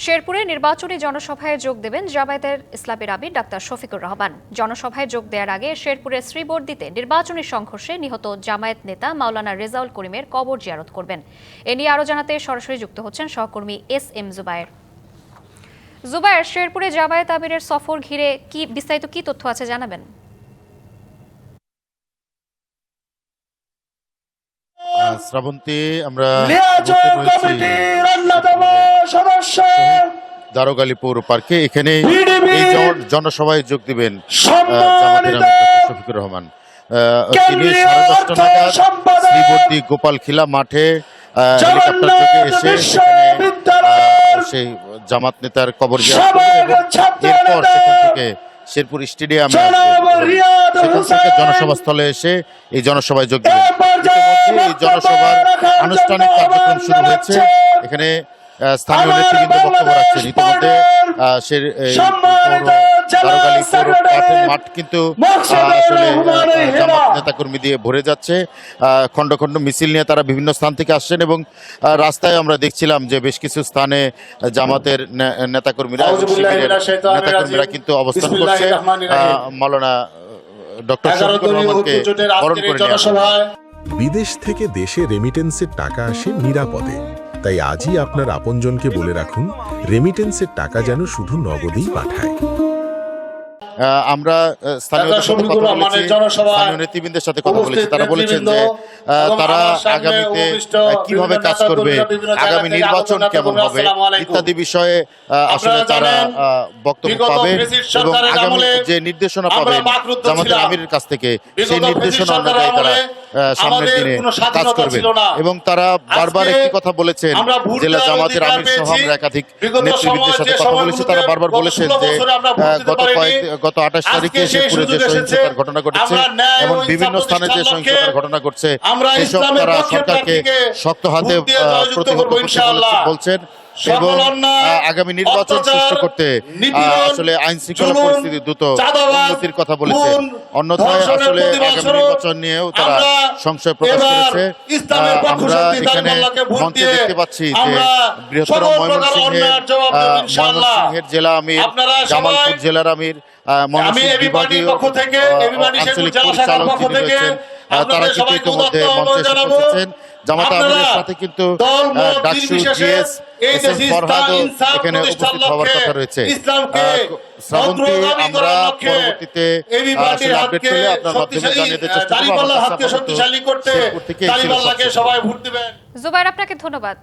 শেরপুরে নির্বাচনী জনসভায় যোগ দেবেন জামায়াতের ইসলামের আমির ডাক্তার শফিকুর রহমান। জনসভায় যোগ দেওয়ার আগে শেরপুরের শ্রীবর্দীতে নির্বাচনী সংঘর্ষে নিহত জামায়াত নেতা মাওলানা রেজাউল করিমের কবর জিয়ারত করবেন। এ নিয়ে আরও জানাতে সরাসরি যুক্ত হচ্ছেন সহকর্মী এস.এম. জুবায়ের। জুবায়ের, শেরপুরে জামায়াত আমিরের সফর ঘিরে বিস্তারিত কি তথ্য আছে জানাবেন? শ্রাবন্তী, আমরা দারোগালীপুর পার্কে এখানে এই জনসভায় যোগ দিবেন জামাতের আমির ডক্টর শফিকুর রহমান। তিনি 10:30 নাগাদ শ্রীবর্দী গোপালখিলা মাঠে হেলিকপ্টার যোগে এসে সেই জামাত নেতার কবর জিয়ারত করবেন এবং এরপর সেখান থেকে শেরপুর স্টেডিয়ামে সেখান থেকে জনসভাস্থলে এসে এই জনসভায় যোগ দেবেন। ইতিমধ্যে এই জনসভার আনুষ্ঠানিক কার্যক্রম শুরু হয়েছে। এখানে স্থানীয় নেতৃবৃন্দ বক্তব্য রাখছেন। ইতিমধ্যে মাঠ কিন্তু আসলে জামাত নেতাকর্মী দিয়ে ভরে যাচ্ছে। খণ্ড খণ্ড মিছিল নিয়ে তারা বিভিন্ন স্থান থেকে আসছেন এবং রাস্তায় আমরা দেখছিলাম যে বেশ কিছু স্থানে জামাতের নেতাকর্মীরা নেতাকর্মীরা কিন্তু অবস্থান করছে মাওলানা ডক্টর শফিকুর রহমানকে বরণ করে নিয়ে। বিদেশ থেকে দেশে রেমিটেন্সের টাকা আসে নিরাপদে, তাই আজই আপনার আপনজনকে বলে রাখুন রেমিটেন্সের টাকা যেন শুধু নগদেই পাঠায়। আমরা স্থানীয় নেতৃবৃন্দের সাথে কথা বলেছি। তারা বলেছেন যে তারা আগামীতে কিভাবে কাজ করবে, আগামী নির্বাচন কেমন হবে ইত্যাদি বিষয়ে আসলে তারা বক্তব্য পাবে এবং আগামী যে নির্দেশনা পাবেন জামাতের আমিরের কাছ থেকে সেই নির্দেশনা অনুযায়ী তারা সামনের দিনে কাজ করবেন। এবং তারা বারবার একটি কথা বলেছেন, জেলা জামাতের আমির সহ আমরা একাধিক নেতৃবৃন্দের সাথে কথা বলেছি। তারা বারবার বলেছেন যে গত 28 তারিখে শেরপুরে যে সহিংসতার ঘটনা ঘটেছে এবং বিভিন্ন স্থানে যে সহিংসতার ঘটনা ঘটছে সেসব তারা সরকারকে শক্ত হাতে প্রতিহত করতে বলছেন এবং আগামী নির্বাচন সুষ্ঠু করতে আসলে আইন শৃঙ্খলা পরিস্থিতি দ্রুত উন্নতির কথা বলেছে। অন্যথায় আসলে আগামী নির্বাচন নিয়েও তারা সংশয় প্রকাশ করেছে। আমরা এখানে মঞ্চে দেখতে পাচ্ছি যে বৃহত্তর ময়মনসিংহের জেলা আমির, জামালপুর জেলার আমির, ময়মনসিংহ বিভাগীয় আঞ্চলিক পরিচালক যিনি রয়েছেন তারা কিন্তু ইতিমধ্যে মঞ্চে এসে পৌঁছেছেন। জামাত আমিরের সাথে কিন্তু ডাকসু জিএস এস.এম. ফরহাদও এখানে উপস্থিত হওয়ার কথা রয়েছে। শ্রাবন্তী, আমরা পরবর্তীতে আপডেট পেলে আপনার মাধ্যমে জানিয়ে দিতে চেষ্টা করব। জুবায়ের, আপনাকে ধন্যবাদ।